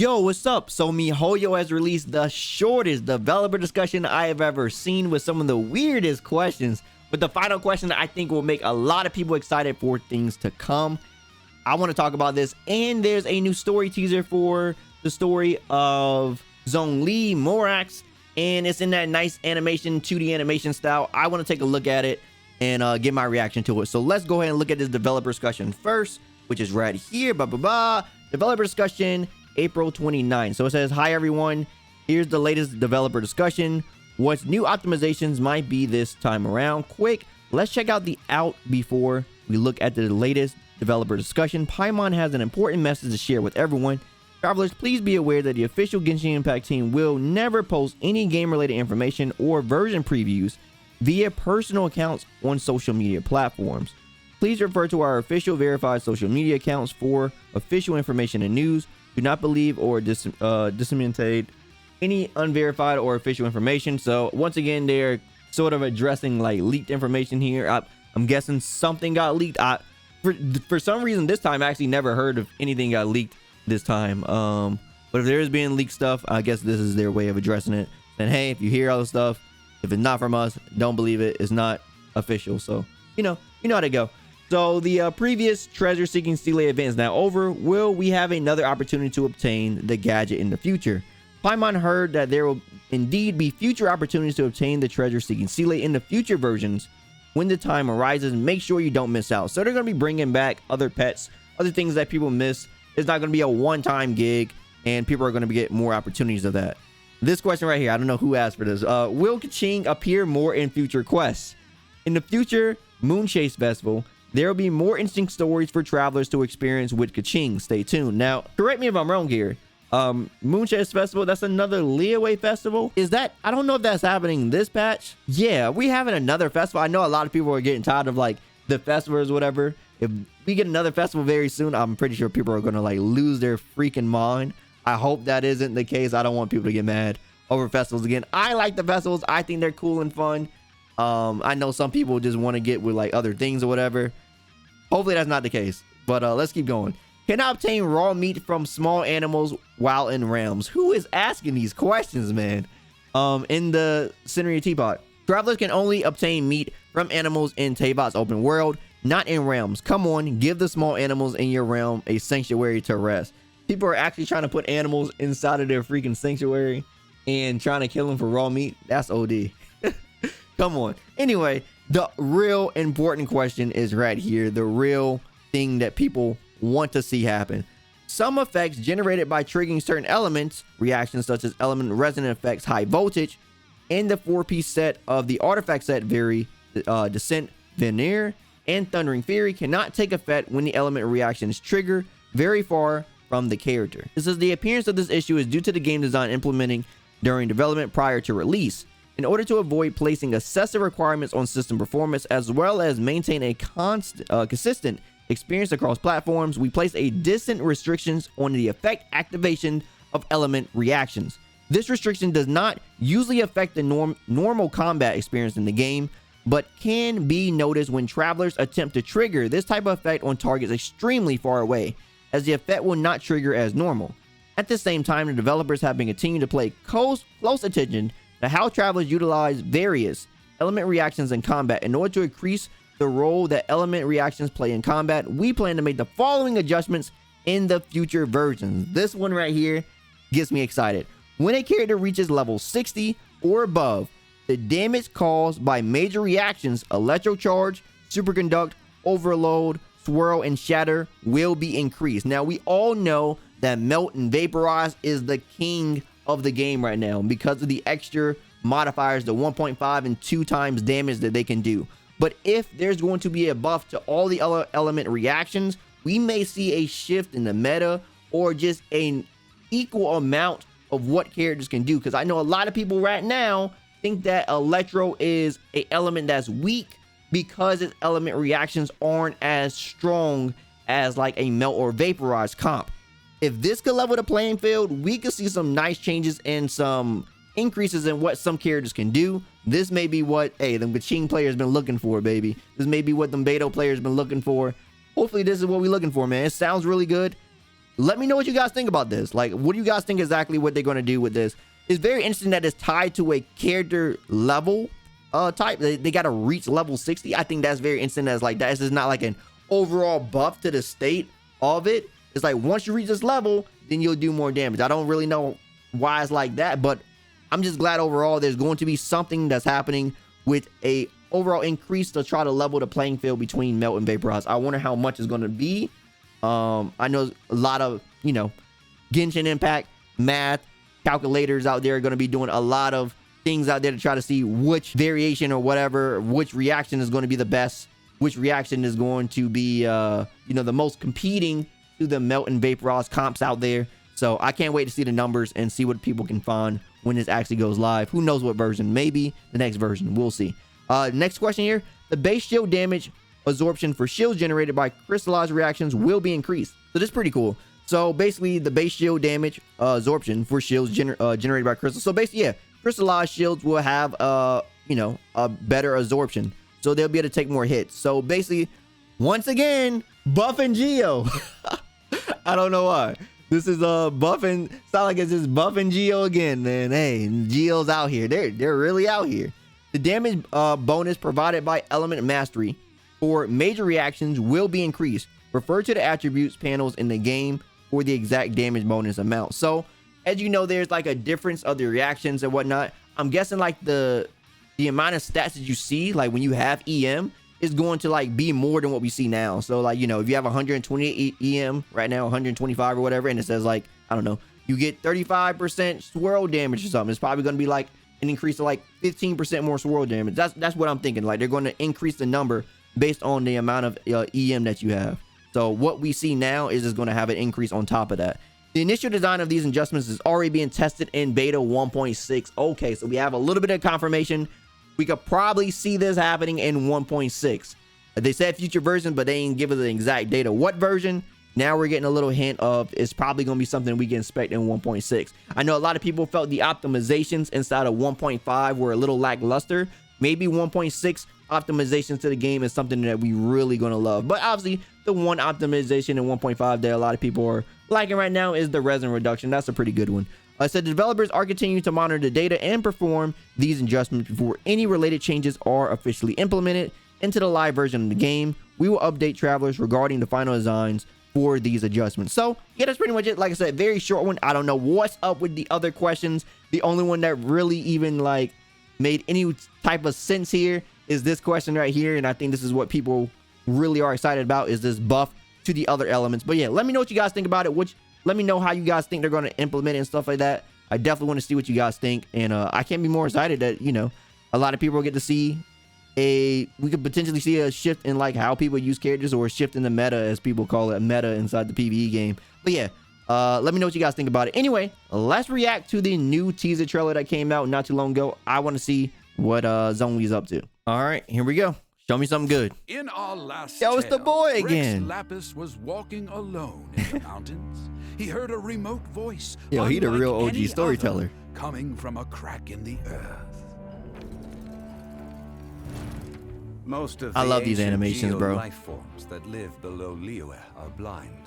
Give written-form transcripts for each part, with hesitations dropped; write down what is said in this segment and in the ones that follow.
Yo, what's up? So MiHoYo has released the shortest developer discussion I have ever seen with some of the weirdest questions. But the final question I think will make a lot of people excited for things to come. I want to talk about this, and there's a new story teaser for the story of Zhongli Morax, and it's in that nice animation, 2D animation style. I want to take a look at it and get my reaction to it. So let's go ahead and look at this developer discussion first, which is right here. Developer discussion, April 29. So it says, hi everyone, here's the latest developer discussion. What new optimizations might be this time around? Quick, let's check out the out before we look at the latest developer discussion. Paimon has an important message to share with everyone. Travelers, please be aware that the official Genshin Impact team will never post any game-related information or version previews via personal accounts on social media platforms. Please refer to our official verified social media accounts for official information and news. Do not believe or disseminate any unverified or official information. So once again, they're sort of addressing like leaked information here. I'm guessing something got leaked. For some reason this time I actually never heard of anything got leaked this time. But if there is being leaked stuff, I guess this is their way of addressing it. And hey, if you hear all the stuff, if it's not from us, don't believe it. It's not official. So you know how to go. So the previous treasure seeking Seele event is now over. Will we have another opportunity to obtain the gadget in the future? Paimon heard that there will indeed be future opportunities to obtain the treasure seeking Seele in the future versions when the time arises. Make sure you don't miss out. So they're going to be bringing back other pets, other things that people miss. It's not going to be a one-time gig, and people are going to get more opportunities of that. This question right here, I don't know who asked for this. Will Keqing appear more in future quests? In the future Moonchase Festival, there will be more interesting stories for travelers to experience with Keqing. Stay tuned. Now, correct me if I'm wrong here. Moonchase Festival, that's another Liyue festival. Is that, I don't know if that's happening this patch. Yeah, we having another festival. I know a lot of people are getting tired of like the festivals or whatever. If we get another festival very soon, I'm pretty sure people are gonna like lose their freaking mind. I hope that isn't the case. I don't want people to get mad over festivals again. I like the festivals. I think they're cool and fun. I know some people just want to get with like other things or whatever. Hopefully that's not the case, but let's keep going. Can I obtain raw meat from small animals while in realms? Who is asking these questions, man? In the Cineria Teapot, travelers can only obtain meat from animals in Teapot's open world, not in realms. Come on, give the small animals in your realm a sanctuary to rest. People are actually trying to put animals inside of their freaking sanctuary and trying to kill them for raw meat. That's OD. Come on. Anyway, the real important question is right here. The real thing that people want to see happen. Some effects generated by triggering certain elements, reactions such as element resonant effects, high voltage, and the 4-piece set of the artifact set, Descent, Veneer, and Thundering Fury, cannot take effect when the element reaction is triggered very far from the character. This is the appearance of this issue is due to the game design implementing during development prior to release. In order to avoid placing excessive requirements on system performance, as well as maintain a consistent experience across platforms, we place a distant restrictions on the effect activation of element reactions. This restriction does not usually affect the normal combat experience in the game, but can be noticed when travelers attempt to trigger this type of effect on targets extremely far away, as the effect will not trigger as normal. At the same time, the developers have been continuing to pay close attention to how travelers utilize various element reactions in combat. In order to increase the role that element reactions play in combat, we plan to make the following adjustments in the future versions. This one right here gets me excited. When a character reaches level 60 or above, the damage caused by major reactions, electrocharge, superconduct, overload, swirl, and shatter will be increased. Now, we all know that melt and vaporize is the king of the game right now because of the extra modifiers, the 1.5 and 2 times damage that they can do. But if there's going to be a buff to all the element reactions, we may see a shift in the meta or just an equal amount of what characters can do. Because I know a lot of people right now think that Electro is an element that's weak because its element reactions aren't as strong as like a melt or vaporize comp. If this could level the playing field, we could see some nice changes and some increases in what some characters can do. This may be what, hey, them Keqing players been looking for, baby. This may be what them Beidou players been looking for. Hopefully this is what we're looking for, man. It sounds really good. let me know what you guys think about this. Like, what do you guys think exactly what they're going to do with this? It's very interesting that it's tied to a character level type. They got to reach level 60. I think that's very interesting. As like, that is not like an overall buff to the state of it. It's like, once you reach this level, then you'll do more damage. I don't really know why it's like that, but I'm just glad overall there's going to be something that's happening with a overall increase to try to level the playing field between Melt and Vaporized. I wonder how much it's going to be. I know a lot of, you know, Genshin Impact math calculators out there are going to be doing a lot of things out there to try to see which variation or whatever, which reaction is going to be the best, which reaction is going to be, you know, the most competing to the Melt and Vaporized comps out there. So I can't wait to see the numbers and see what people can find when this actually goes live. Who knows what version? Maybe the next version. We'll see. Next question here. The base shield damage absorption for shields generated by crystallized reactions will be increased. So this is pretty cool. So basically, the base shield damage absorption for shields generated by crystals. So basically, yeah, crystallized shields will have, you know, a better absorption. So they'll be able to take more hits. So basically, once again, buffing Geo. I don't know why. This is buffing. Sound like it's just buffing Geo again, man. Hey, Geo's out here. They're really out here. The damage bonus provided by Element Mastery for major reactions will be increased. Refer to the attributes panels in the game for the exact damage bonus amount. So, as you know, there's like a difference of the reactions and whatnot. I'm guessing like the amount of stats that you see, like when you have EM, is going to like be more than what we see now. So like, you know, if you have 120 EM right now, 125 or whatever, and it says like, I don't know, you get 35% swirl damage or something, it's probably going to be like an increase of like 15% more swirl damage. That's what I'm thinking. Like, they're going to increase the number based on the amount of EM that you have. So what we see now is just going to have an increase on top of that. The initial design of these adjustments is already being tested in beta 1.6. Okay, so we have a little bit of confirmation. We could probably see this happening in 1.6. They said future version, but they ain't give us the exact data. What version? Now we're getting a little hint of it's probably going to be something we can expect in 1.6. I know a lot of people felt the optimizations inside of 1.5 were a little lackluster. Maybe 1.6 optimizations to the game is something that we really going to love. But obviously, the one optimization in 1.5 that a lot of people are liking right now is the resin reduction. That's a pretty good one. I said the developers are continuing to monitor the data and perform these adjustments before any related changes are officially implemented into the live version of the game. We will update travelers regarding the final designs for these adjustments. So yeah, that's pretty much it. Like I said, very short one. I don't know what's up with the other questions. The only one that really even like made any type of sense here is this question right here, and I think this is what people really are excited about, is this buff to the other elements. But yeah, let me know what you guys think about it. Let me know how you guys think they're going to implement it and stuff like that. I definitely want to see what you guys think, and I can't be more excited that, you know, a lot of people get to see we could potentially see a shift in like how people use characters, or a shift in the meta, as people call it, meta inside the PvE game. But yeah, let me know what you guys think about it. Anyway, let's react to the new teaser trailer that came out not too long ago. I want to see what Zonely's up to. All right, here we go. Show me something good. In our last Yo, it's the boy Rex again. Lapis was walking alone in the mountains. He heard a remote voice. Yo, he the unlike real OG any storyteller. other, coming from a crack in the earth. Most of I the love these ancient animations, bro. life forms that live below Liyue are blind,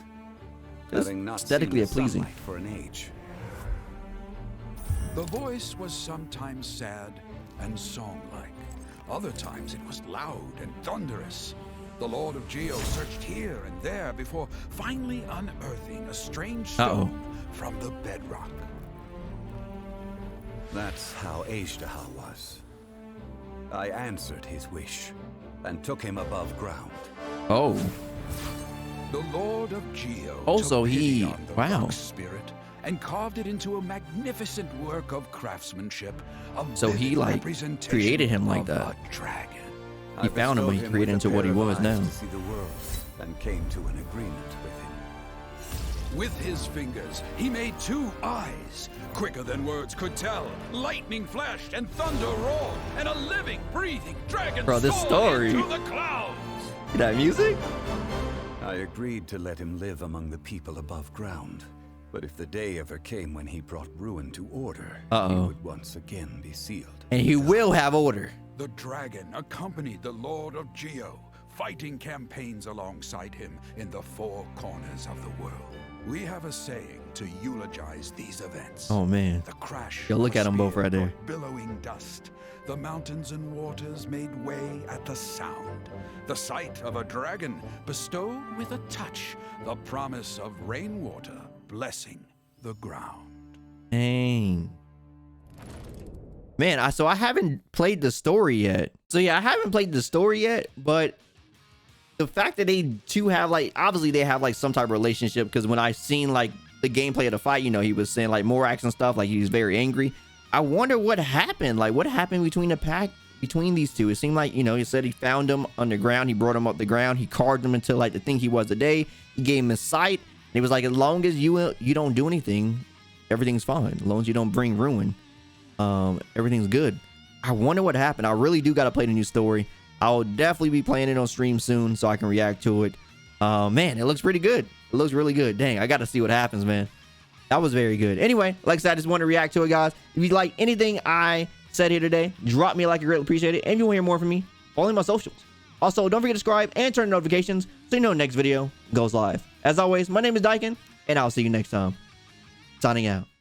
It's having not aesthetically seen the pleasing. sunlight for an age. The voice was sometimes sad and song-like. Other times it was loud and thunderous. The Lord of Geo searched here and there before finally unearthing a strange stone from the bedrock. That's how Ajdahal was. I answered his wish and took him above ground. Oh, The Lord of Geo Also, took pity he- on the wow. rock's spirit and carved it into a magnificent work of craftsmanship. A So he, vivid like, representation created him like of that. a dragon. He I found him when he bestowed created with into a what he pair of was eyes now. to see the world, and came to an agreement with him. With his fingers, he made two eyes, quicker than words could tell. Lightning flashed and thunder roared, and a living, breathing dragon Bro, this soared story. into the clouds. that music? I agreed to let him live among the people above ground. But if the day ever came when he brought ruin to order, he would once again be sealed. And he will have order. The dragon accompanied the Lord of Geo, fighting campaigns alongside him in the four corners of the world. We have a saying to eulogize these events. Oh man. The crash. Yo, look of a at them both spear right there. brought billowing dust. The mountains and waters made way at the sound. The sight of a dragon bestowed with a touch the promise of rainwater blessing the ground. Dang. Man, so I haven't played the story yet. So yeah, I haven't played the story yet, but the fact that they two have like, obviously they have like some type of relationship, because when I seen like the gameplay of the fight, you know, he was saying like Morax and stuff, like he was very angry. I wonder what happened. Like what happened between the pack, between these two? It seemed like, you know, he said he found him underground. He brought him up the ground. He carved him until like the thing he was today. He gave him his sight. And he was like, as long as you don't do anything, everything's fine. As long as you don't bring ruin, everything's good. I wonder what happened. I really do got to play the new story. I'll definitely be playing it on stream soon so I can react to it. Man, it looks pretty good. It looks really good. Dang, I got to see what happens, man. That was very good. Anyway, like I said, I just want to react to it, guys. If you like anything I said here today, drop me a like. I greatly appreciate it. And if you want to hear more from me, follow me on my socials. Also, don't forget to subscribe and turn on notifications so you know next video goes live. As always, my name is Daikin, and I'll see you next time. Signing out.